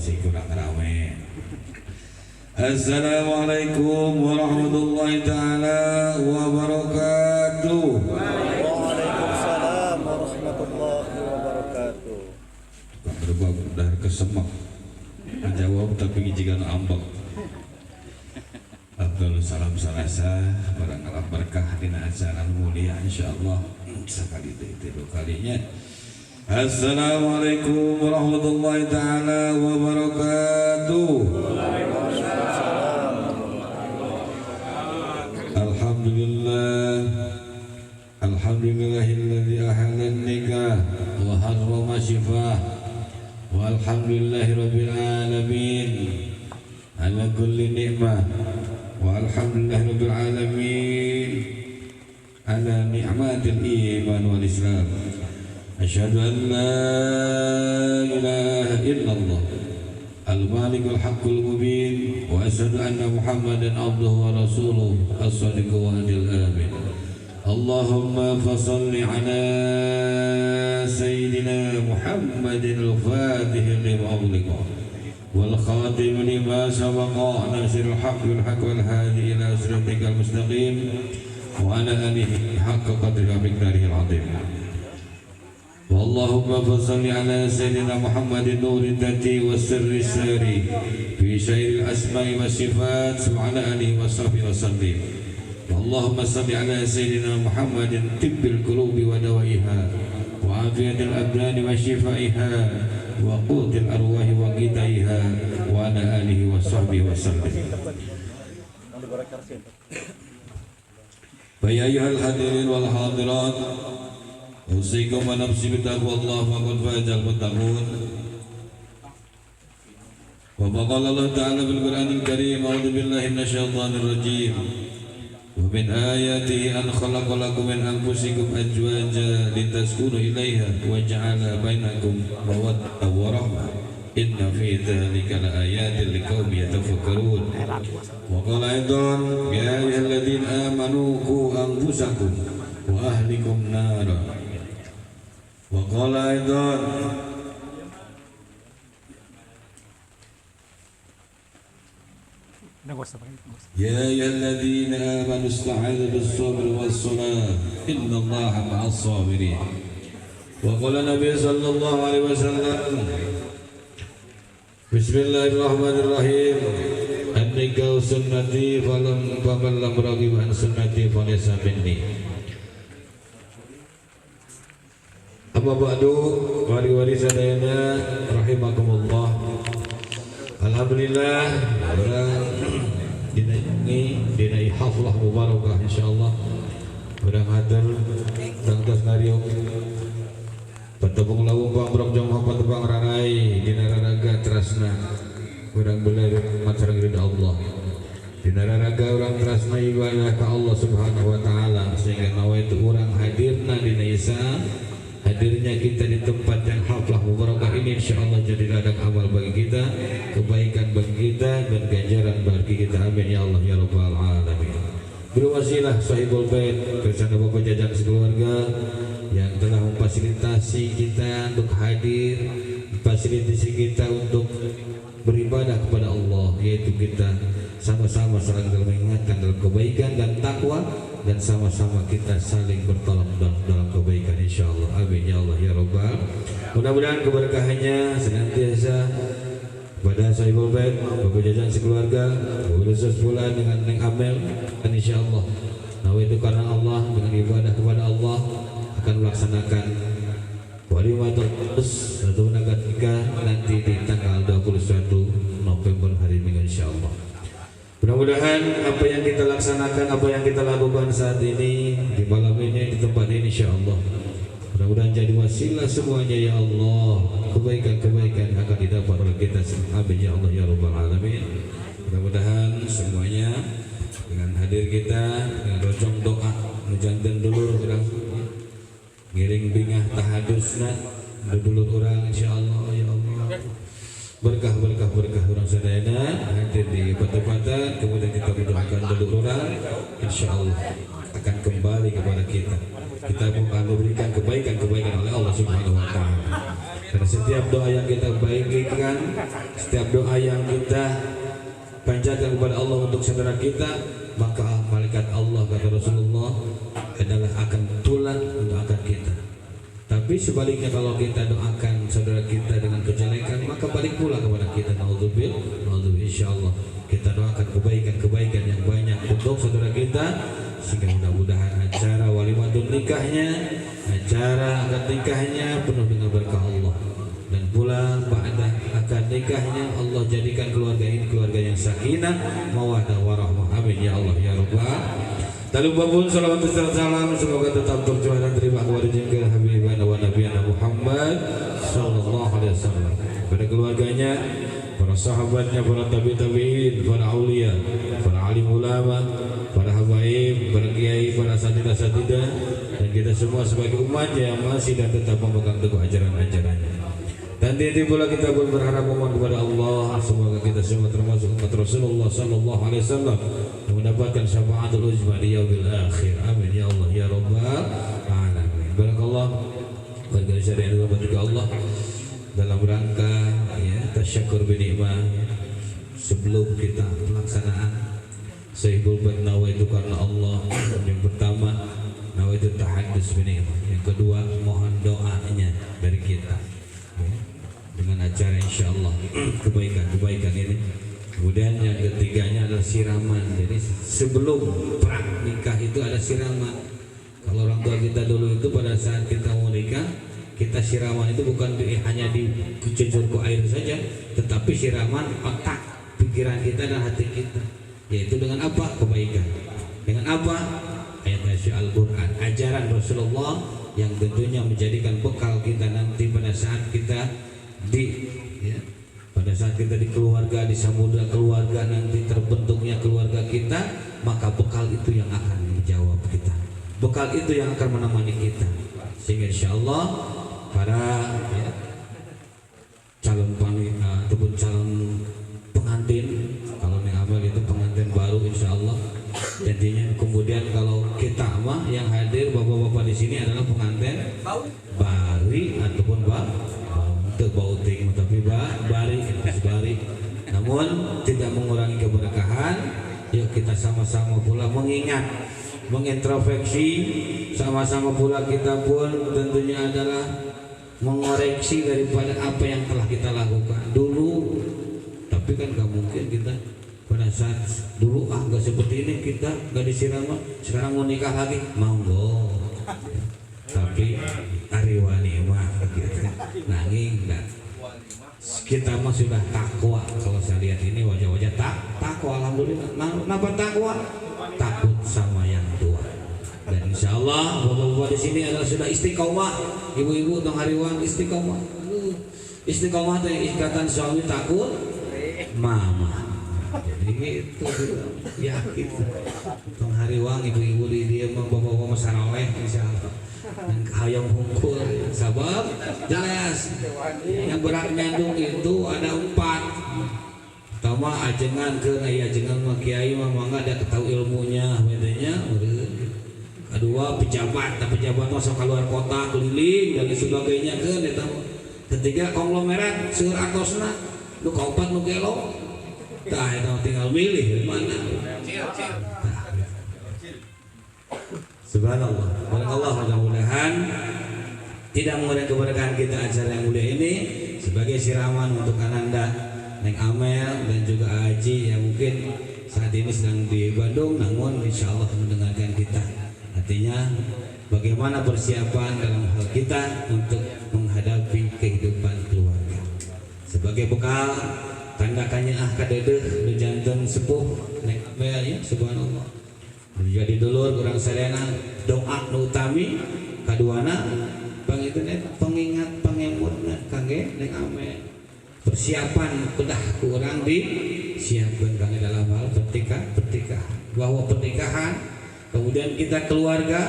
masih kurang ramai. Assalamualaikum warahmatullahi taala wabarakatuh. Waalaikumsalam warahmatullahi wabarakatuh. Tukang berbau dari kesemak menjawab tapi jika ambak. Abdul salam salasa barang alam berkah dina acara mulia insyaallah sekali itu kalinya. Assalamualaikum warahmatullahi taala wabarakatuh. Alhamdulillahilladzi ahalla nikah wa harrama shifah walhamdulillahi rabbil alamin ala kulli ni'mah wa alhamdulillahi rabbil alamin ala ni'matil iman wal islam. Asyhadu an la ilaha illallah al-malikul haqqul mubin wa asyhadu anna muhammadan abduhu wa rasuluh as-sadiqu wa adil amin. Allahumma fasalli ala sayyidina Muhammadin al-fatih lima ughliqa wal khatim lima sabaqa nasirul haqqi wal haqq wal hadi ila siratikal mustaqim wa ala alihi haqqa qadrihi wa miqdarihi al-azim. Allahumma fasalli ala sayyidina Muhammadin nuril dati was sirri sari fi syairil asma'i was sifat wa ala alihi wa sahbihi wa sallim. Allahumma salli ala sayyidina Muhammadin tibbil qulubi wa dawaiha wa afiyatil abdani wa shifaiha wa qutil arwahi wa qitaiha wa ala alihi wa sahbihi wa sallim. Ya ayyuhal hadirin wal hadirat, usikum wa nafsi bitaqwallah faqad fazal muttaqun. Wa qala Allah ta'ala bil Qur'anil Karim, a'udzu billahi minasyaitonir rajim. ومن آياته أن خلق لكم من أنفسكم أزواجا لتسكنوا إليها وجعل بينكم مودة ورحمة إن في ذلك لآيات لقوم يتفكرون. وقال أيضا يا أيها الذين آمنوا قوا أنفسكم وأهلكم نارا. وقال أيضا يا أيها الذين آمنوا استعينوا بالصبر والصلاة إن الله مع الصابرين. وقال النبي صلى الله عليه وسلم بسم الله الرحمن الرحيم النكاح سنتي فمن لم يرغب عن سنتي فليس مني. Amma ba'du, wali-wali sadayana rahimakumullah. Alhamdulillah dina ini dina haflah mubarakah insyaallah urang hatur tangtos ngariung patepung lawung pamrok jong patepang rarai dina raraga trasna urang beler macareng ridha Allah dina raraga urang trasna ibadah ka Allah subhanahu wa ta'ala sehingga nawaitu urang hadirna dina isa hadirnya kita di tempat yang haflah mubarakah ini insyaallah jadi ladang amal bagi kita, kebaikan bagi kita dan ganjaran bagi kita. Amin ya Allah ya rabbal alamin. Berwasilah sahibul bait bersama Bapak Jajang sekeluarga yang telah memfasilitasi kita untuk hadir, memfasilitasi kita untuk beribadah kepada Allah, yaitu kita sama-sama saling mengingatkan dalam kebaikan dan takwa dan sama-sama kita saling bertolong dalam kebaikan insyaallah. Amin ya Allah ya rabbal. Mudah-mudahan keberkahannya senantiasa pada sahibul bait Bapak Jajang sekeluarga, khusus pula dengan Neng Amel dan insyaallah nawaitu karena Allah dengan ibadah kepada Allah akan melaksanakan walimatul urus atau akad nikah nanti di tanggal 21 November hari Minggu insyaallah. Mudah-mudahan apa yang kita laksanakan, apa yang kita lakukan saat ini di malam ini di tempat ini insyaallah mudah-mudahan jadi wasilah semuanya ya Allah, kebaikan-kebaikan akan didapat oleh kita semua. Amin ya Allah ya rabbal alamin. Mudah-mudahan semuanya dengan hadir kita dengan rojong doa nujanten dulur urang ngiring bingah tahadusna dulur urang insyaallah ya Allah. Berkah orang sadayana hadir di Batu-Bata, kemudian kita mendoakan dulur orang insyaallah akan kembali kepada kita. Kita akan memberikan kebaikan oleh Allah Subhanahu wa taala. Karena setiap doa yang kita bagikan, setiap doa yang kita panjatkan kepada Allah untuk saudara kita, maka malaikat Allah, kata Rasulullah, adalah akan tulang mendoakan kita. Tapi sebaliknya, kalau kita doakan saudara kita dengan kejelekan, maka balik pula kepada kita. Naudzubillah, insyaallah kita doakan kebaikan-kebaikan yang banyak untuk saudara kita, sehingga mudah-mudahan acara walimatul nikahnya, acara akad nikahnya penuh dengan berkah Allah, dan pula ba'da akad nikahnya Allah jadikan keluarga ini keluarga yang sakinah, mawaddah warahmah. Amin ya Allah ya Rabbal. Tak lupa pun salawat dan salam semoga tetap tercurah dan terima kepada junjungan Habibana wa Nabiyana Muhammad sallallahu alaihi wasallam, pada keluarganya, para sahabatnya, para tabi'in, para aulia, para alim ulama, para habaib, para kiai, para asatidah, dan kita semua sebagai umatnya yang masih dan tetap memegang teguh ajaran-ajarannya. Dan tiada pula kita pun berharap memohon kepada Allah semoga kita semua termasuk umat Rasulullah sallallahu alaihi wasallam yang mendapatkan syafaatul uzma di yaumil akhir. Amin ya Allah ya Rabbal alamin. Barakallah warga syariah juga Allah dalam rangka ya tasyakur bi nikmah. Sebelum kita pelaksanaan sahibul bait nawaitu karena Allah, yang pertama nawaitu tahaddus bi nikmah, yang kedua mohon doanya dari kita dengan acara insyaallah kebaikan ini. Kemudian yang ketiganya adalah siraman. Jadi sebelum pra nikah itu ada siraman. Kalau orang tua kita dulu itu pada saat kita mau nikah, kita siraman itu bukan hanya dicucur ke air saja, tetapi siraman otak, pikiran kita dan hati kita. Yaitu dengan apa? Kebaikan. Dengan apa? Ayat Al-Quran, ajaran Rasulullah yang tentunya menjadikan bekal kita nanti pada saat kita pada saat kita di keluarga, di samudra keluarga, nanti terbentuknya keluarga kita, maka bekal itu yang akan menjawab kita, bekal itu yang akan menemani kita, sehingga insyaallah para calon wanita ataupun calon pengantin, kalau yang amal itu pengantin baru insyaallah. Jadinya kemudian kalau kita mah yang hadir bapak-bapak di sini adalah pengantin bari ataupun bau ting, tapi bari, namun tidak mengurangi keberkahan. Yuk kita sama-sama pula mengingat, mengintrospeksi, sama-sama pula kita pun tentunya adalah mengoreksi daripada apa yang telah kita lakukan dulu. Tapi kan gak mungkin kita pada saat dulu gak seperti ini, kita gak disiram, sekarang mau nikah lagi, monggo. Tapi ariwani mah gitu, nanging dan kita mah sudah takwa. Kalau saya lihat ini wajah-wajah takwa, alhamdulillah. Kenapa takwa? Takut sama yang tua. Dan insya Allah bapak-bapak di sini adalah sudah istiqomah. Ibu-ibu tong hariwan istiqomah. Istiqomah itu ikatan suami takut mama. Jadi gitu, yakin. Tong hariwang ibu-ibu di dia bapak-bapak masaloleh insya Allah. Dan hayang hungkul, sabab jelas yang berat nyandung itu ada 4. Pertama ajengan ke ajengan mah kiai mah mangga ada tahu ilmunya bedanya. Kedua pejabat, tapi pejabat masuk keluar kota keliling dan sebagainya ke eta. Ketiga konglomerat seueur atosna nu kaopat nu gelo. Tah eta tinggal milih mana. Subhanallah, barakallah, mudah-mudahan tidak mengurangi keberkahan kita acara yang mulia ini sebagai siraman untuk Ananda, Neng Amel dan juga Aji yang mungkin saat ini sedang di Bandung, namun insya Allah mendengarkan kita. Artinya bagaimana persiapan dalam hal kita untuk menghadapi kehidupan keluarga sebagai bekal tandakannya kadedeh nu janten sepuh Neng Amel ya, subhanallah. Jadi dulur kurang sadana doa nu utami, kaduana pengingat pangemutna kangge Neng Amel. Persiapan kedah kurang disiapkan kangge dalam hal pernikahan, bahwa pernikahan kemudian kita keluarga,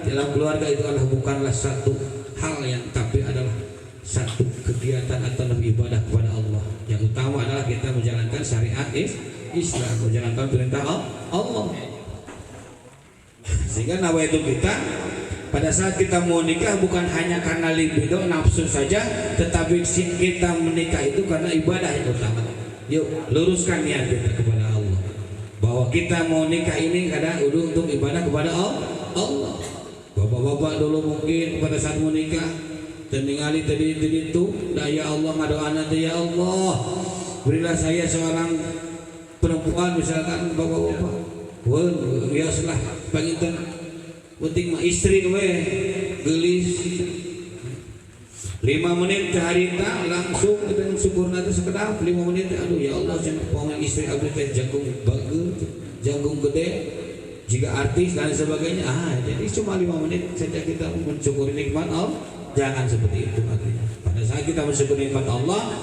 dalam keluarga itu adalah bukanlah satu hal yang, tapi adalah satu kegiatan atau ibadah kepada Allah. Yang utama adalah kita menjalankan syariat Islam, menjalankan perintah Allah. Sehingga nawaitu kita pada saat kita mau nikah bukan hanya karena libido nafsu saja, tetapi kita menikah itu karena ibadah yang utama. Yuk luruskan niat kita kepada Allah bahwa kita mau nikah ini karena untuk ibadah kepada Allah. Bapak-bapak dulu mungkin pada saat mau nikah ningali tadi itu, dah ya Allah ngadoana teh, ya Allah berilah saya seorang perempuan misalkan bapak-bapak, biasalah panginten penting mah istri we gelis 5 menit ke harita langsung dan syukurna teh sekedap 5 menit, aduh ya Allah jangan pangin istri abdi teh jagung bagus, jagung gede, jika artis dan sebagainya. Jadi cuma 5 menit saja kita mensyukuri nikmat Allah. Jangan seperti itu artinya. Pada saat kita mensyukuri nikmat Allah,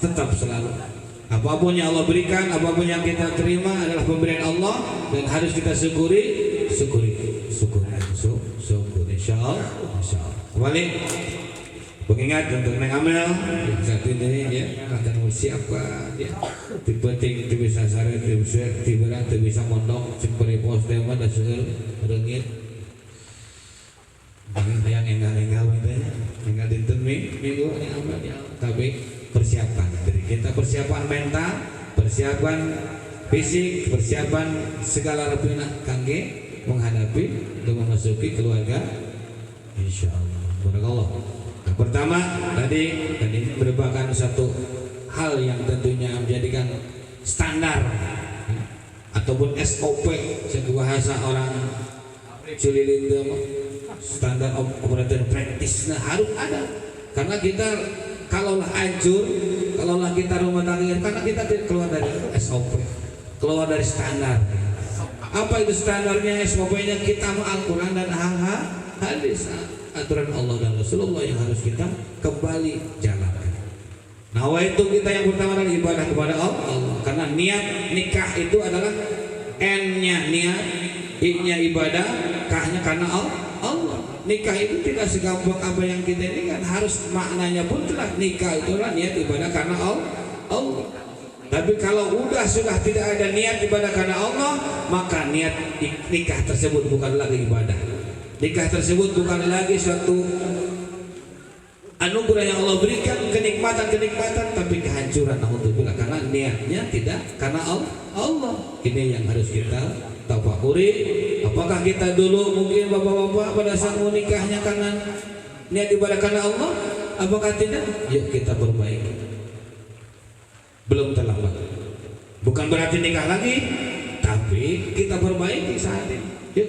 tetap selalu apapun yang Allah berikan, apapun yang kita terima adalah pemberian Allah dan harus kita syukuri insyaallah. Kembali mengingat untuk Neng Amel saat ini ya akan siapa ya penting tu bisa sare tu bisa mondok seperti pos tema dan seueur reungit yang enggal tinggal dinten minggu Neng Amel ya. Tapi persiapan dari kita, persiapan mental, persiapan fisik, persiapan segala rupina kangge menghadapi untuk memasuki keluarga insyaallah. Barakallah. Yang pertama tadi merupakan satu hal yang tentunya menjadikan standar ataupun SOP sebuah bahasa orang Cililin standar operating practice harus ada, karena kita kalaulah hancur, kalaulah kita rumah tangga karena kita tidak keluar dari SOP, keluar dari standar. Apa itu standarnya? SOP-nya kita Al-Quran dan hadis, aturan Allah dan Rasulullah yang harus kita kembali jalankan. Nah, itu kita yang pertama adalah ibadah kepada Allah, karena niat nikah itu adalah N-nya niat, I-nya ibadah, K-nya karena Allah. Nikah itu tidak segampang apa yang kita ini kan, harus maknanya pun telah nikah itu adalah niat ibadah karena Allah. Tapi kalau sudah tidak ada niat ibadah karena Allah, maka niat nikah tersebut bukan lagi ibadah. Nikah tersebut bukan lagi suatu anugerah yang Allah berikan, kenikmatan, tapi kehancuran alhamdulillah karena niatnya tidak karena Allah. Ini yang harus kita tafakuri. Apakah kita dulu mungkin bapak-bapak pada saat mau nikahnya karena niat ibadah karena Allah? Apakah tidak? Yuk kita perbaiki. Belum terlambat. Bukan berarti nikah lagi, tapi kita perbaiki saat ini. Yuk,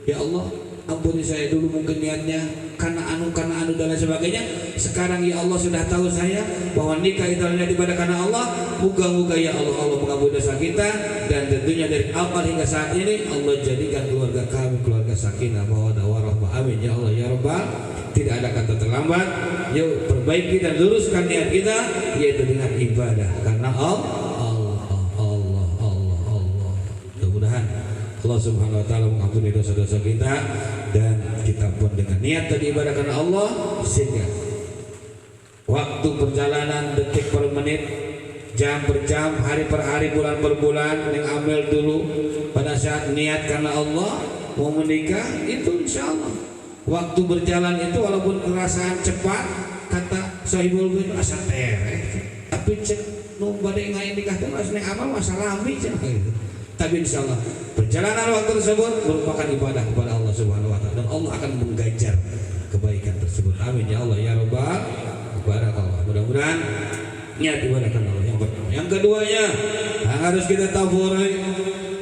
ya Allah, ampuni saya dulu mungkin niatnya karena anu dan lain sebagainya. Sekarang ya Allah sudah tahu saya bahwa nikah itu adalah ibadah karena Allah. Moga-moga ya Allah mengampuni dosa kita, dan tentunya dari awal hingga saat ini Allah jadikan keluarga kami keluarga sakinah mawaddah warahmah. Amin ya Allah ya Rabbal. Tidak ada kata terlambat. Yuk perbaiki dan luruskan niat kita, yaitu dengan ibadah karena Allah. Mudah-mudahan Allah Subhanahu wa taala mengampuni dosa-dosa kita, dan kita pun dengan niat tadi ibadah karena Allah, sehingga waktu perjalanan detik per menit, jam per jam, hari per hari, bulan per bulan yang ambil dulu pada saat niat karena Allah mau menikah itu insyaallah. Waktu berjalan itu walaupun kerasaan cepat, kata Sahibul bin asa tereh, tapi cek nu bade ngain nikah teh asne amal masa lami cenah gitu. Tapi insyaallah perjalanan waktu tersebut merupakan ibadah kepada Allah Subhanahu wa taala, dan Allah akan menggajar kebaikan tersebut. Amin ya Allah ya Rabbal. Barakallah. Mudah-mudahan niat ibadah karena Allah yang pertama. Yang keduanya harus kita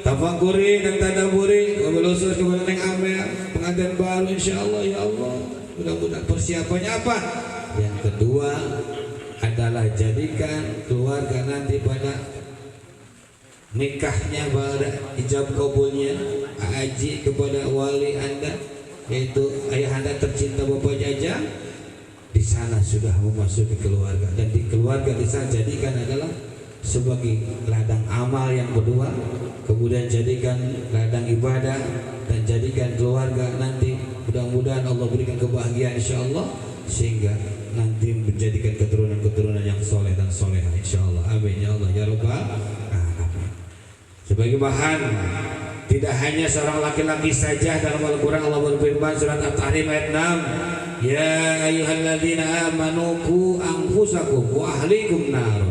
tafakuri dan tadaburi, wabilusus kepada Neng Amel pengantin baru insyaallah ya Allah. Mudah-mudahan persiapannya apa? Yang kedua adalah jadikan keluarga nanti pada nikahnya pada ijab kabulnya haji kepada wali Anda, yaitu ayah Anda tercinta Bapak Jajang. Di sana sudah memasuki keluarga, dan di keluarga di sana jadikan adalah sebagai ladang amal yang kedua, kemudian jadikan ladang ibadah, dan jadikan keluarga nanti mudah-mudahan Allah berikan kebahagiaan insyaallah, sehingga nanti menjadikan keturunan-keturunan yang soleh dan solehah insyaallah. Amin ya Allah ya Rabbal alamin. sebagai bahan. Tidak hanya seorang laki-laki saja. Dalam Al-Quran Allah berfirman surat At-Tahrim ayat 6, ya ayyuhalladzina amanu qu anfusakum wa ahlikum nar.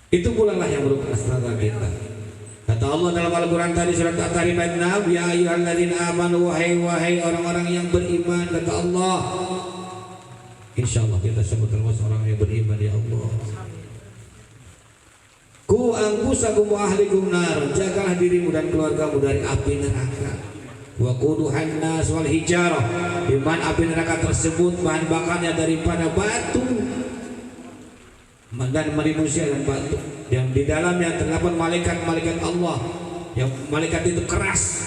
Itu pula lah yang merupakan standar kita. Kata Allah dalam Al-Quran tadi surat At-Tahrim ayat 6, ya ayyuhalladzina amanu, wahai orang-orang yang beriman. Kata Allah, insyaallah kita sebut termasuk orang yang beriman ya Allah. Ku anfusakum wa ahlikum nar, jagalah dirimu dan keluargamu dari api neraka. Wa quduhan nas wal hijarah, di mana api neraka tersebut bahan bakarnya daripada batu dan manusia dan batu, yang di dalamnya terdapat malaikat-malaikat Allah, yang malaikat itu keras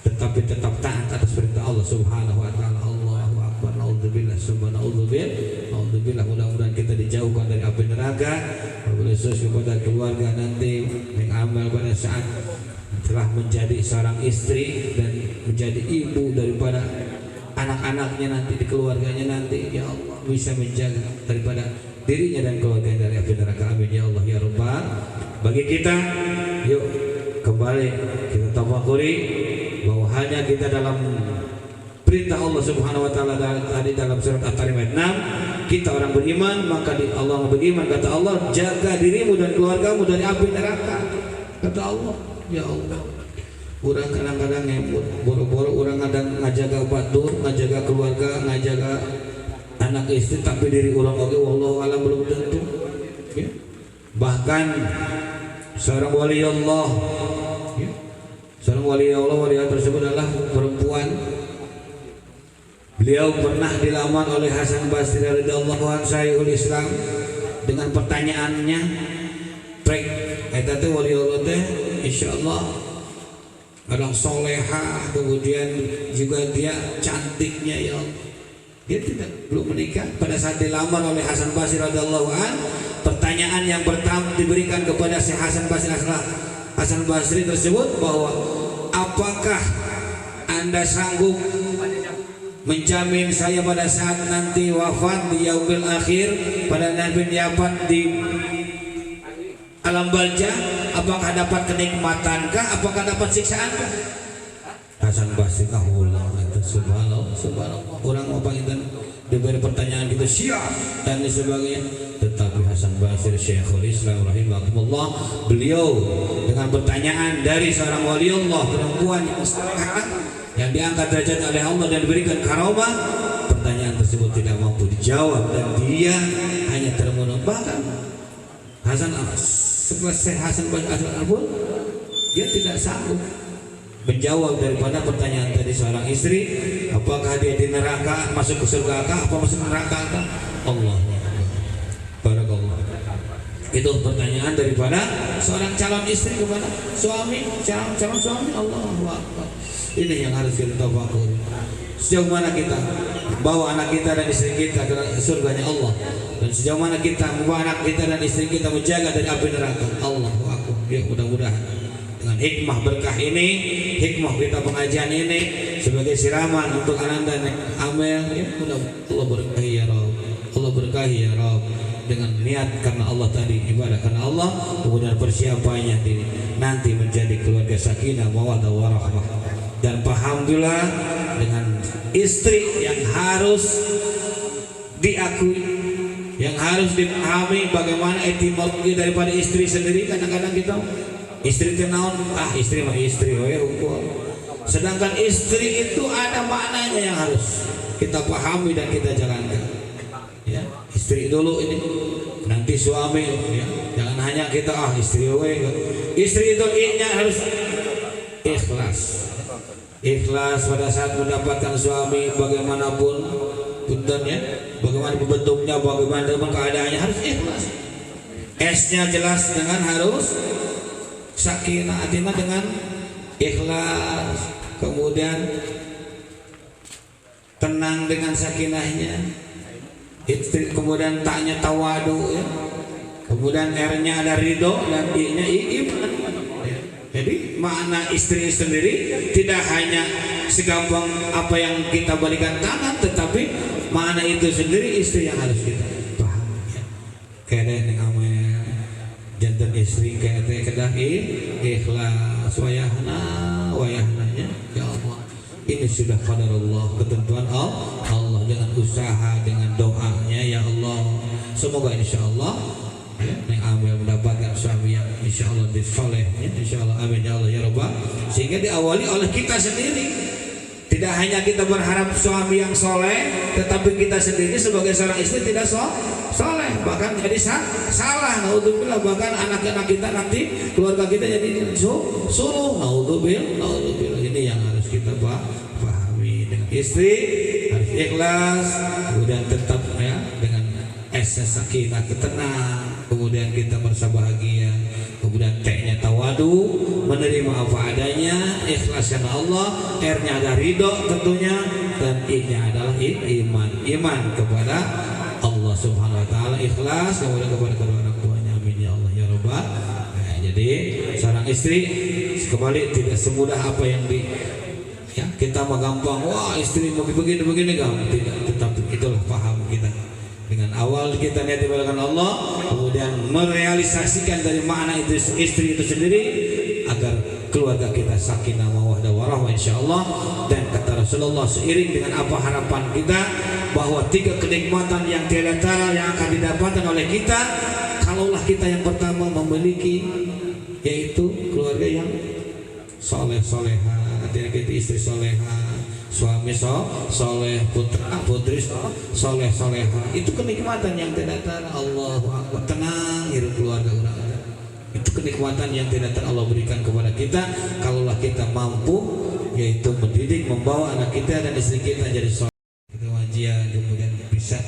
tetapi tetap taat atas perintah Allah Subhanahu wa taala. Allahu akbar. Naudzubillah, naudzubillah. Mudah-mudahan kita dijauhkan dari api neraka. Khusus kepada keluarga nanti yang amal pada saat telah menjadi seorang istri dan menjadi ibu daripada anak-anaknya nanti, di keluarganya nanti, ya Allah bisa menjaga daripada dirinya dan keluarganya dari api neraka. Amin ya Allah ya Rabbal. Bagi kita, yuk kembali kita tafakuri bahwa hanya kita dalam perintah Allah Subhanahu wa taala tadi dalam surat At-Tahrim ayat 6, kita orang beriman, maka Allah beriman, kata Allah, jaga dirimu dan keluargamu dari api neraka. Kata Allah, ya Allah. Orang kadang-kadang ngemut, boro-boro orang kadang ngajaga batur, ngajaga keluarga, ngajaga anak istri, tapi diri orang oke wallahu alam belum tentu. Ya. Bahkan seorang wali Allah, ya, seorang wali Allah, wali Allah tersebut adalah perempuan. Beliau pernah dilamar oleh Hasan Basri radhiyallahu anhu Syekhul Islam dengan pertanyaannya, "Trek, eta teh wali Allah teh insyaallah orang soleha, kemudian juga dia cantiknya ya Allah." Dia belum menikah pada saat dilamar oleh Hasan Basri radhiyallahu anhu. Pertanyaan yang pertama diberikan kepada Syekh Hasan Basri tersebut bahwa apakah Anda sanggup menjamin saya pada saat nanti wafat di yaumil akhir, pada nanti wafat di alam barzah, apakah dapat kenikmatankah, apakah dapat siksaankah? Hasan Basri Allah itu subhanallah orang apa itu diberi pertanyaan gitu siap dan sebagainya, tetapi Hasan Basri Syekhul Islam rahimahullah, beliau dengan pertanyaan dari seorang wali Allah, perempuan yang salehah yang diangkat derajat oleh Allah dan diberikan karamah, pertanyaan tersebut tidak mampu dijawab dan dia hanya termenung. Bahkan selesai Hasan Basri pun dia tidak sanggup menjawab daripada pertanyaan tadi seorang istri, apakah dia di neraka, masuk ke surga kah, apa masuk neraka kah? Allah barakallah. Itu pertanyaan daripada seorang calon istri kepada suami, calon suami. Allahu akbar. Ini yang harus kita tafakuri. Sejauh mana kita bawa anak kita dan istri kita ke surganya Allah, dan sejauh mana kita membawa anak kita dan istri kita menjaga dari api neraka. Allahu akbar. Ya mudah-mudahan dengan hikmah berkah ini, hikmah kita pengajian ini sebagai siraman untuk ananda dan Amel, ya mudah-mudahan Allah berkahi ya Rabb. Allah berkahi ya Rabb, dengan niat karena Allah tadi, ibadah karena Allah, kemudian persiapannya nanti menjadi keluarga sakinah mawaddah warahmah. Dan alhamdulillah dengan istri yang harus diakui, yang harus dipahami bagaimana etimologi daripada istri sendiri. Kadang-kadang kita istri tenaun, istri mah istri, sedangkan istri itu ada maknanya yang harus kita pahami dan kita jalankan. Ya, istri dulu ini, nanti suami, ya. Jangan hanya kita istri istri itu harus ikhlas pada saat mendapatkan suami bagaimanapun bentuknya, bagaimana bentuknya, bagaimana keadaannya, harus ikhlas. S-nya jelas dengan harus sakinah, artinya dengan ikhlas, kemudian tenang dengan sakinahnya, kemudian taknya tawadu, ya. Kemudian R-nya ada ridho dan I-nya iman. Jadi makna istri sendiri tidak hanya segampang apa yang kita balikan tangan, tetapi makna itu sendiri istri yang harus kita paham. Ya. Kayak yang namanya jantan istri kayak ikhlas wayahnanya ya Allah. Ini sudah qadarullah, ketentuan Allah dengan usaha, dengan doanya ya Allah. Semoga insyaallah Neng Amel mendapatkan suami yang insyaallah disolehnya, insyaallah amin ya Allah ya Rabbal. Sehingga diawali oleh kita sendiri. Tidak hanya kita berharap suami yang soleh, tetapi kita sendiri sebagai seorang istri tidak soleh, bahkan jadi salah. Naudzubillah, bahkan anak-anak kita nanti, keluarga kita jadi suruh. Naudzubillah. Ini yang harus kita pahami. Dengan istri harus ikhlas, kemudian tetap ya dengan sakinah, tenang, kemudian kita merasa bahagia, kemudian T-nya tawadu, menerima apa adanya, ikhlas karena Allah, R-nya ada ridho tentunya, dan I-nya adalah iman kepada Allah Subhanahu Wa Taala, ikhlas kemudian kepada kedua orang tuanya, amin ya Allah ya Rabbal. Nah, jadi seorang istri kembali tidak semudah apa yang kita mah gampang, wah istri mau begini gampang, tidak, tetapi itulah paham kita. Dengan awal kita niat ibadahkan Allah, kemudian merealisasikan dari makna itu istri itu sendiri agar keluarga kita sakinah mawaddah warahmah insyaallah. Dan kata Rasulullah, seiring dengan apa harapan kita bahwa 3 kenikmatan yang tiada tara yang akan didapatkan oleh kita kalaulah kita yang pertama memiliki, yaitu keluarga yang soleh-soleha, kita istri soleha, suami soleh, putri soleh-soleha. Itu kenikmatan yang tidak tara. Allahu Akbar. Tenang hidup keluarga orang. Itu kenikmatan yang tidak tara Allah berikan kepada kita kalaulah kita mampu, yaitu mendidik, membawa anak kita dan istri kita jadi soleh. Kita wajian kemudian bisa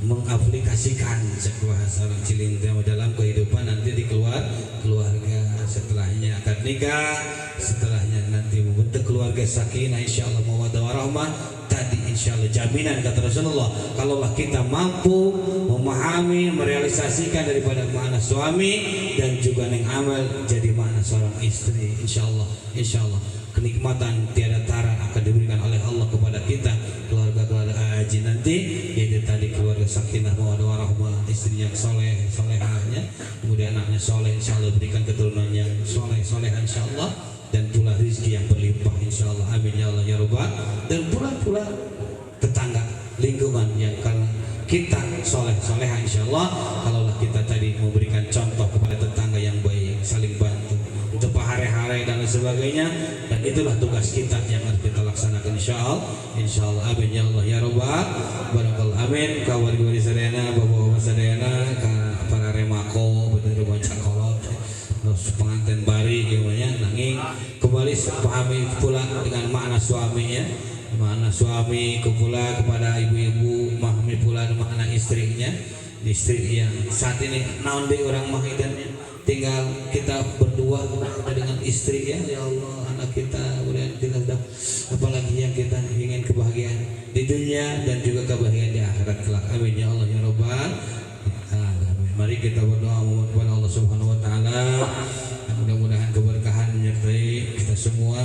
mengaplikasikan sebuah seorang cilindra dalam kehidupan nanti di keluarga, setelahnya akan nikah, setelahnya nanti membentuk keluarga sakinah insyaallah mawaddah warahmah. Tadi insyaallah jaminan kata Rasulullah, kalaulah kita mampu memahami, merealisasikan daripada makna suami dan juga neng amal jadi makna seorang istri, insyaallah kenikmatan tiada tara akan diberikan oleh Allah kepada kita, keluarga haji nanti, yaitu tadi keluarga sakinah mawaddah warahmah, istri yang solehahnya, kemudian anaknya soleh, insyaallah berikan keturunan yang soleh insyaallah, dan pula rezeki yang berlimpah insyaallah, amin ya Allah ya Rabbal. Dan pula tetangga lingkungan yang karena kita solehah insyaallah, kalaulah kita tadi memberikan contoh kepada tetangga yang baik, saling bantu untuk hari-hari dan sebagainya, dan itulah tugas kita yang harus kita laksanakan insyaallah amin ya Allah ya Rabbal. Barakallahu amin ka warga sadayana, bapak-bapak sadayana, ka para remako betul baca kolot pengantin bari gimana nanging kembali pahami pula dengan makna suaminya, makna suami pula kepada ibu-ibu, memahami pula makna istrinya, istri yang saat ini naon deui orang mahidannya, tinggal kita berdua dengan istri ya Allah, anak kita kemudian tidak apalagi yang kita ingin kebahagiaan di dunia dan juga kebahagiaan di akhirat kelak, amin ya Allah ya Rabbal. Mari kita berdoa kepada Allah Subhanahu Wa Taala, mudah-mudahan keberkahan menyertai kita semua,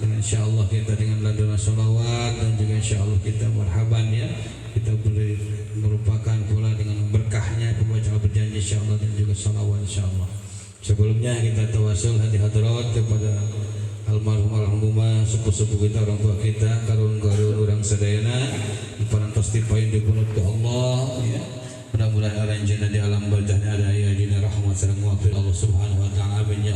dan insyaallah kita dengan lantunan sholawat dan juga insyaallah kita marhaban ya, kita boleh merupakan pula dengan berkahnya pembaca berjanji insyaallah dan juga sholawat insyaallah. Sebelumnya kita tawasul hadi hadirat kepada almarhumah sepuh-sepuh kita, orang tua kita, karun-karun orang sadayana parantos tipain dipunut ke Allah ya. Mudah-mudahan orang jannah di alam barzahnya ada ya jina rahmat serta muwaffiq Allah Subhanahu Wa Taala, amin ya